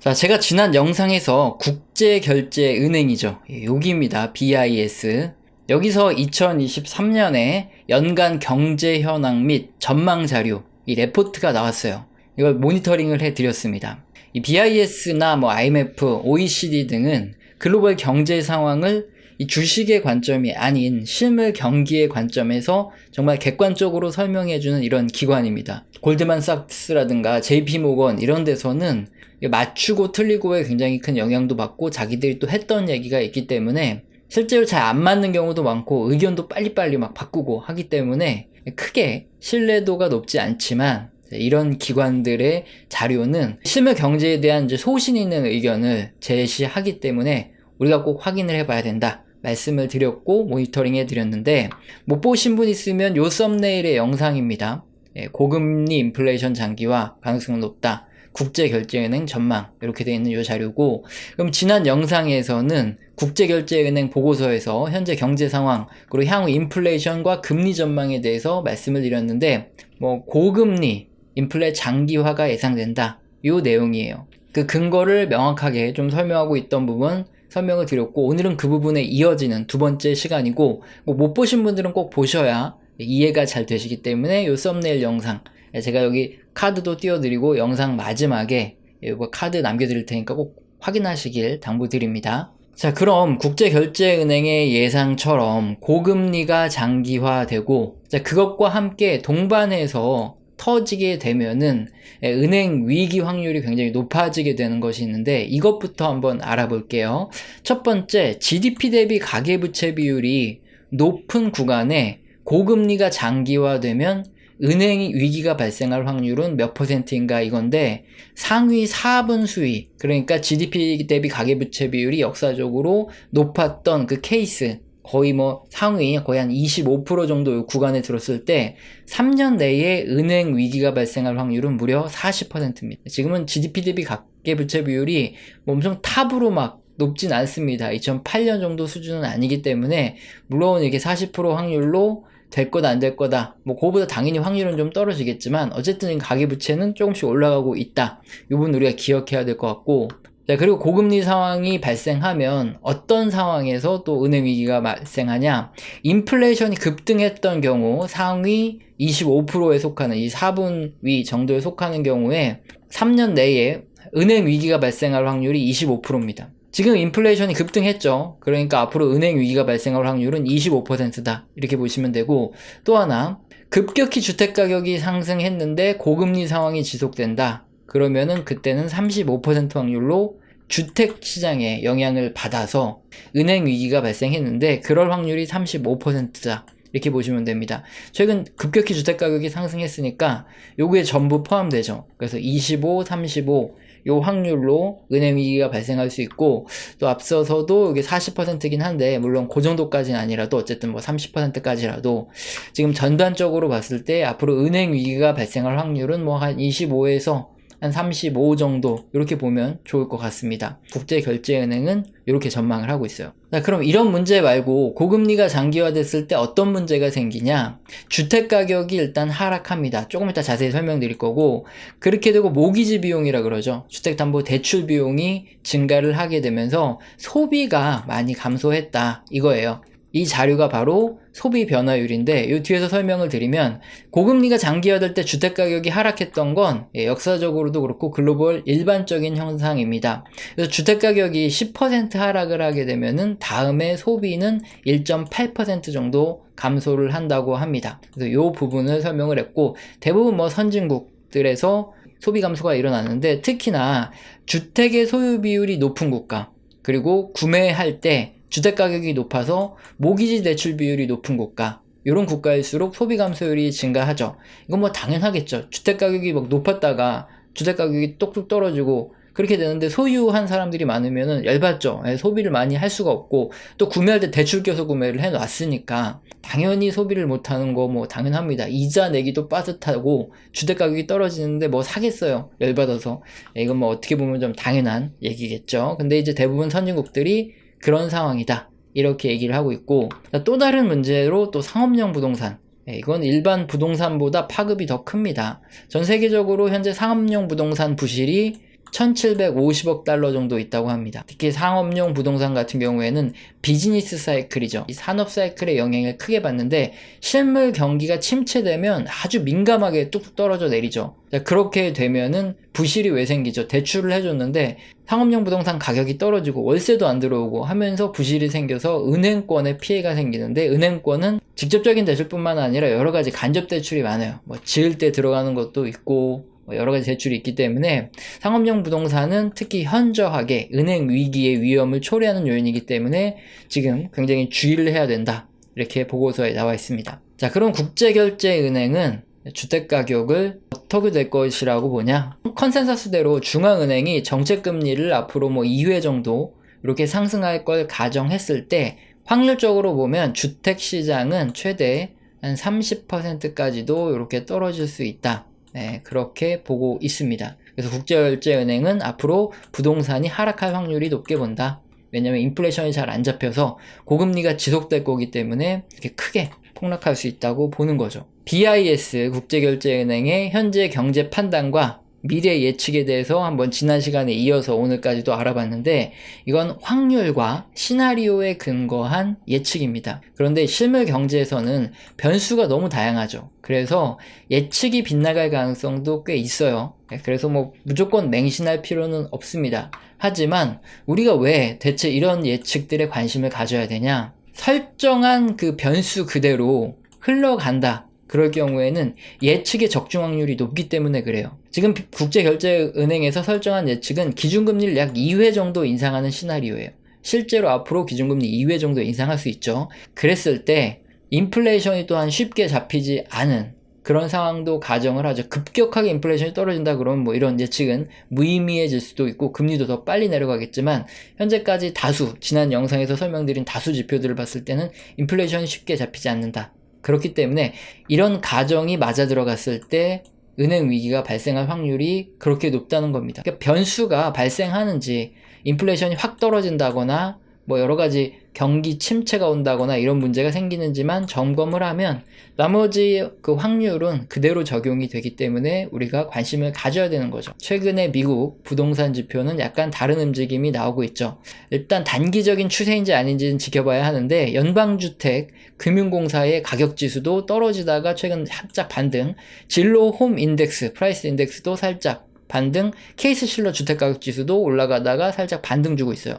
자, 제가 지난 영상에서 국제결제은행이죠. 여기입니다. BIS. 여기서 2023년에 연간 경제 현황 및 전망 자료, 이 레포트가 나왔어요. 이걸 모니터링을 해드렸습니다. 이 BIS나 IMF, OECD 등은 글로벌 경제 상황을 이 주식의 관점이 아닌 실물 경기의 관점에서 정말 객관적으로 설명해주는 이런 기관입니다. 골드만삭스라든가 JP모건 이런 데서는 맞추고 틀리고에 굉장히 큰 영향도 받고 자기들이 또 했던 얘기가 있기 때문에 실제로 잘 안 맞는 경우도 많고 의견도 빨리빨리 바꾸고 하기 때문에 크게 신뢰도가 높지 않지만, 이런 기관들의 자료는 실물 경제에 대한 소신 있는 의견을 제시하기 때문에 우리가 꼭 확인을 해봐야 된다 말씀을 드렸고 모니터링 해드렸는데, 못 보신 분 있으면 요 썸네일의 영상입니다. 고금리 인플레이션 장기화 가능성은 높다, 국제결제은행 전망, 이렇게 되어 있는 이 자료고, 그럼 지난 영상에서는 국제결제은행 보고서에서 현재 경제 상황 그리고 향후 인플레이션과 금리 전망에 대해서 말씀을 드렸는데, 고금리 인플레 장기화가 예상된다, 이 내용이에요. 그 근거를 명확하게 좀 설명하고 있던 부분 설명을 드렸고, 오늘은 그 부분에 이어지는 두 번째 시간이고, 못 보신 분들은 꼭 보셔야 이해가 잘 되시기 때문에 이 썸네일 영상, 제가 여기 카드도 띄워드리고 영상 마지막에 이거 카드 남겨드릴 테니까 꼭 확인하시길 당부드립니다. 자, 그럼 국제결제은행의 예상처럼 고금리가 장기화되고, 그것과 함께 동반해서 터지게 되면은 은행 위기 확률이 굉장히 높아지게 되는 것이 있는데, 이것부터 한번 알아볼게요. 첫 번째, GDP 대비 가계부채 비율이 높은 구간에 고금리가 장기화되면 은행 위기가 발생할 확률은 몇 %인가 이건데, 상위 4분 수위, 그러니까 GDP 대비 가계부채 비율이 역사적으로 높았던 그 케이스, 거의 상위 거의 한 25% 정도 구간에 들었을 때 3년 내에 은행 위기가 발생할 확률은 무려 40%입니다. 지금은 GDP 대비 가계부채 비율이 엄청 탑으로 높진 않습니다. 2008년 정도 수준은 아니기 때문에, 물론 이게 40% 확률로 될 거다 안 될 거다, 그거보다 당연히 확률은 좀 떨어지겠지만 어쨌든 가계부채는 조금씩 올라가고 있다, 이 부분 우리가 기억해야 될 것 같고, 자, 그리고 고금리 상황이 발생하면 어떤 상황에서 또 은행 위기가 발생하냐, 인플레이션이 급등했던 경우 상위 25%에 속하는 이 4분 위 정도에 속하는 경우에 3년 내에 은행 위기가 발생할 확률이 25%입니다. 지금 인플레이션이 급등했죠. 그러니까 앞으로 은행 위기가 발생할 확률은 25%다, 이렇게 보시면 되고, 또 하나, 급격히 주택가격이 상승했는데 고금리 상황이 지속된다, 그러면은 그때는 35% 확률로 주택시장에 영향을 받아서 은행 위기가 발생했는데 그럴 확률이 35%다, 이렇게 보시면 됩니다. 최근 급격히 주택가격이 상승했으니까 요게 전부 포함되죠. 그래서 25, 35 요 확률로 은행 위기가 발생할 수 있고, 또 앞서서도 이게 40%긴 한데, 물론 그 정도까지는 아니라도 어쨌든 30%까지라도 지금 전반적으로 봤을 때 앞으로 은행 위기가 발생할 확률은 한 25에서 한 35 정도, 이렇게 보면 좋을 것 같습니다. 국제결제은행은 이렇게 전망을 하고 있어요. 자, 그럼 이런 문제 말고 고금리가 장기화됐을 때 어떤 문제가 생기냐, 주택가격이 일단 하락합니다. 조금 이따 자세히 설명드릴 거고, 그렇게 되고 모기지 비용이라 그러죠. 주택담보대출 비용이 증가를 하게 되면서 소비가 많이 감소했다, 이거예요. 이 자료가 바로 소비 변화율인데, 이 뒤에서 설명을 드리면, 고금리가 장기화될 때 주택가격이 하락했던 건 역사적으로도 그렇고 글로벌 일반적인 현상입니다. 그래서 주택가격이 10% 하락을 하게 되면은 다음에 소비는 1.8% 정도 감소를 한다고 합니다. 그래서 이 부분을 설명을 했고, 대부분 선진국들에서 소비 감소가 일어나는데, 특히나 주택의 소유 비율이 높은 국가, 그리고 구매할 때 주택가격이 높아서 모기지 대출 비율이 높은 국가, 이런 국가일수록 소비 감소율이 증가하죠. 이건 당연하겠죠. 주택가격이 높았다가 주택가격이 똑똑 떨어지고 그렇게 되는데, 소유한 사람들이 많으면 열받죠. 소비를 많이 할 수가 없고, 또 구매할 때 대출 껴서 구매를 해놨으니까 당연히 소비를 못하는 거 당연합니다. 이자 내기도 빠듯하고 주택가격이 떨어지는데 사겠어요, 열받아서. 이건 어떻게 보면 좀 당연한 얘기겠죠. 근데 이제 대부분 선진국들이 그런 상황이다, 이렇게 얘기를 하고 있고, 또 다른 문제로 또 상업용 부동산, 이건 일반 부동산보다 파급이 더 큽니다. 전 세계적으로 현재 상업용 부동산 부실이 $1750억 정도 있다고 합니다. 특히 상업용 부동산 같은 경우에는 비즈니스 사이클이죠. 이 산업 사이클의 영향을 크게 받는데 실물 경기가 침체되면 아주 민감하게 뚝뚝 떨어져 내리죠. 자, 그렇게 되면은 부실이 왜 생기죠? 대출을 해줬는데 상업용 부동산 가격이 떨어지고 월세도 안 들어오고 하면서 부실이 생겨서 은행권에 피해가 생기는데, 은행권은 직접적인 대출뿐만 아니라 여러 가지 간접 대출이 많아요. 뭐 지을 때 들어가는 것도 있고 여러 가지 대출이 있기 때문에 상업용 부동산은 특히 현저하게 은행 위기의 위험을 초래하는 요인이기 때문에 지금 굉장히 주의를 해야 된다, 이렇게 보고서에 나와 있습니다. 자, 그럼 국제결제은행은 주택가격을 어떻게 될 것이라고 보냐? 컨센서스대로 중앙은행이 정책금리를 앞으로 2회 정도 이렇게 상승할 걸 가정했을 때 확률적으로 보면 주택시장은 최대 한 30%까지도 이렇게 떨어질 수 있다. 네, 그렇게 보고 있습니다. 그래서 국제결제은행은 앞으로 부동산이 하락할 확률이 높게 본다. 왜냐면 인플레이션이 잘 안 잡혀서 고금리가 지속될 거기 때문에 이렇게 크게 폭락할 수 있다고 보는 거죠. BIS 국제결제은행의 현재 경제 판단과 미래 예측에 대해서 한번 지난 시간에 이어서 오늘까지도 알아봤는데, 이건 확률과 시나리오에 근거한 예측입니다. 그런데 실물 경제에서는 변수가 너무 다양하죠. 그래서 예측이 빗나갈 가능성도 꽤 있어요. 그래서 무조건 맹신할 필요는 없습니다. 하지만 우리가 왜 대체 이런 예측들에 관심을 가져야 되냐? 설정한 그 변수 그대로 흘러간다. 그럴 경우에는 예측의 적중 확률이 높기 때문에 그래요. 지금 국제결제은행에서 설정한 예측은 기준금리를 약 2회 정도 인상하는 시나리오예요. 실제로 앞으로 기준금리 2회 정도 인상할 수 있죠. 그랬을 때 인플레이션이 또한 쉽게 잡히지 않은 그런 상황도 가정을 하죠. 급격하게 인플레이션이 떨어진다 그러면 이런 예측은 무의미해질 수도 있고 금리도 더 빨리 내려가겠지만, 현재까지 지난 영상에서 설명드린 다수 지표들을 봤을 때는 인플레이션이 쉽게 잡히지 않는다. 그렇기 때문에 이런 가정이 맞아 들어갔을 때 은행 위기가 발생할 확률이 그렇게 높다는 겁니다. 그러니까 변수가 발생하는지, 인플레이션이 확 떨어진다거나 여러 가지 경기 침체가 온다거나 이런 문제가 생기는지만 점검을 하면 나머지 그 확률은 그대로 적용이 되기 때문에 우리가 관심을 가져야 되는 거죠. 최근에 미국 부동산 지표는 약간 다른 움직임이 나오고 있죠. 일단 단기적인 추세인지 아닌지는 지켜봐야 하는데, 연방주택 금융공사의 가격지수도 떨어지다가 최근 살짝 반등, 진로 홈 인덱스, 프라이스 인덱스도 살짝 반등, 케이스 실러 주택가격지수도 올라가다가 살짝 반등 주고 있어요.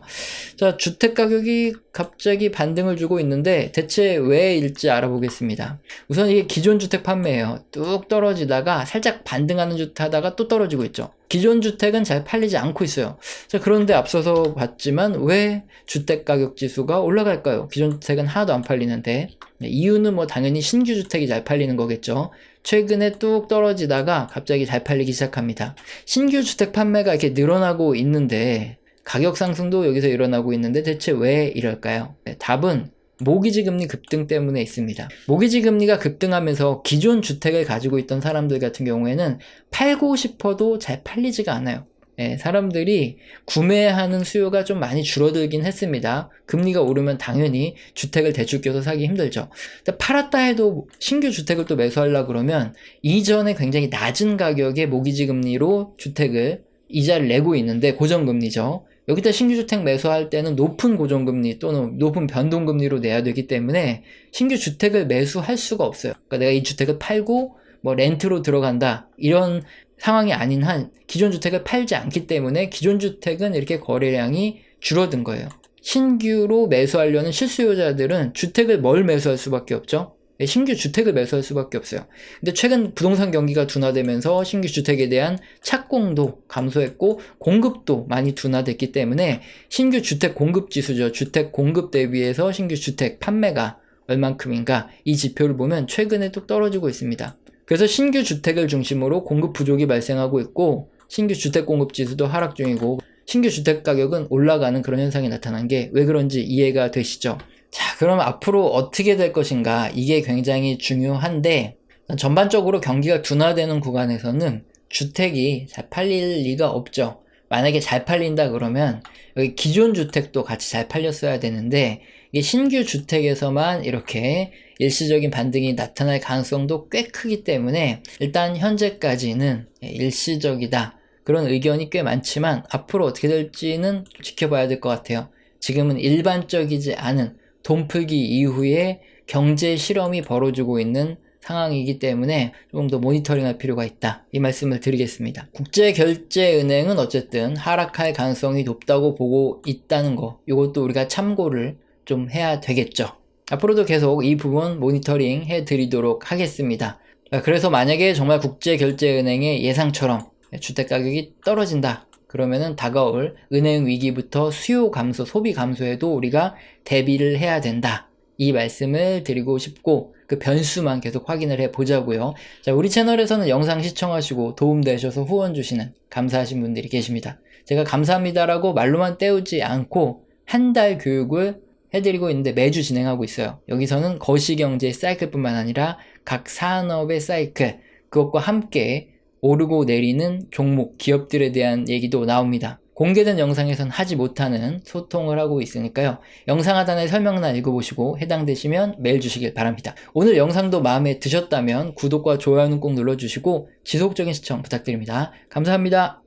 자, 주택가격이 갑자기 반등을 주고 있는데 대체 왜일지 알아보겠습니다. 우선 이게 기존 주택 판매예요. 뚝 떨어지다가 살짝 반등하는 듯 하다가 또 떨어지고 있죠. 기존 주택은 잘 팔리지 않고 있어요. 자, 그런데 앞서서 봤지만 왜 주택가격지수가 올라갈까요? 기존 주택은 하나도 안 팔리는데. 이유는 당연히 신규 주택이 잘 팔리는 거겠죠. 최근에 뚝 떨어지다가 갑자기 잘 팔리기 시작합니다. 신규 주택 판매가 이렇게 늘어나고 있는데, 가격 상승도 여기서 일어나고 있는데 대체 왜 이럴까요? 답은 모기지 금리 급등 때문에 있습니다. 모기지 금리가 급등하면서 기존 주택을 가지고 있던 사람들 같은 경우에는 팔고 싶어도 잘 팔리지가 않아요. 사람들이 구매하는 수요가 좀 많이 줄어들긴 했습니다. 금리가 오르면 당연히 주택을 대출 껴서 사기 힘들죠. 팔았다 해도 신규 주택을 또 매수하려고 그러면 이전에 굉장히 낮은 가격의 모기지 금리로 주택을 이자를 내고 있는데, 고정금리죠. 여기다 신규 주택 매수할 때는 높은 고정금리 또는 높은 변동금리로 내야 되기 때문에 신규 주택을 매수할 수가 없어요. 그러니까 내가 이 주택을 팔고 렌트로 들어간다, 이런 상황이 아닌 한 기존 주택을 팔지 않기 때문에 기존 주택은 이렇게 거래량이 줄어든 거예요. 신규로 매수하려는 실수요자들은 주택을 뭘 매수할 수밖에 없죠? 신규 주택을 매수할 수밖에 없어요. 근데 최근 부동산 경기가 둔화되면서 신규 주택에 대한 착공도 감소했고 공급도 많이 둔화됐기 때문에 신규 주택 공급 지수죠. 주택 공급 대비해서 신규 주택 판매가 얼만큼인가, 이 지표를 보면 최근에 또 떨어지고 있습니다. 그래서 신규 주택을 중심으로 공급 부족이 발생하고 있고, 신규 주택 공급 지수도 하락 중이고, 신규 주택 가격은 올라가는 그런 현상이 나타난 게 왜 그런지 이해가 되시죠? 자, 그럼 앞으로 어떻게 될 것인가, 이게 굉장히 중요한데, 전반적으로 경기가 둔화되는 구간에서는 주택이 잘 팔릴 리가 없죠. 만약에 잘 팔린다 그러면 여기 기존 주택도 같이 잘 팔렸어야 되는데, 이게 신규 주택에서만 이렇게 일시적인 반등이 나타날 가능성도 꽤 크기 때문에 일단 현재까지는 일시적이다, 그런 의견이 꽤 많지만 앞으로 어떻게 될지는 지켜봐야 될 것 같아요. 지금은 일반적이지 않은 돈 풀기 이후에 경제 실험이 벌어지고 있는 상황이기 때문에 조금 더 모니터링할 필요가 있다. 이 말씀을 드리겠습니다. 국제결제은행은 어쨌든 하락할 가능성이 높다고 보고 있다는 거, 이것도 우리가 참고를 좀 해야 되겠죠. 앞으로도 계속 이 부분 모니터링 해드리도록 하겠습니다. 그래서 만약에 정말 국제결제은행의 예상처럼 주택가격이 떨어진다. 그러면은 다가올 은행 위기부터 수요 감소, 소비 감소에도 우리가 대비를 해야 된다. 이 말씀을 드리고 싶고 그 변수만 계속 확인을 해 보자고요. 자, 우리 채널에서는 영상 시청하시고 도움되셔서 후원 주시는 감사하신 분들이 계십니다. 제가 감사합니다라고 말로만 때우지 않고 한 달 교육을 해드리고 있는데 매주 진행하고 있어요. 여기서는 거시경제 사이클뿐만 아니라 각 산업의 사이클, 그것과 함께 오르고 내리는 종목, 기업들에 대한 얘기도 나옵니다. 공개된 영상에선 하지 못하는 소통을 하고 있으니까요. 영상 하단의 설명란 읽어보시고 해당되시면 메일 주시길 바랍니다. 오늘 영상도 마음에 드셨다면 구독과 좋아요는 꼭 눌러주시고 지속적인 시청 부탁드립니다. 감사합니다.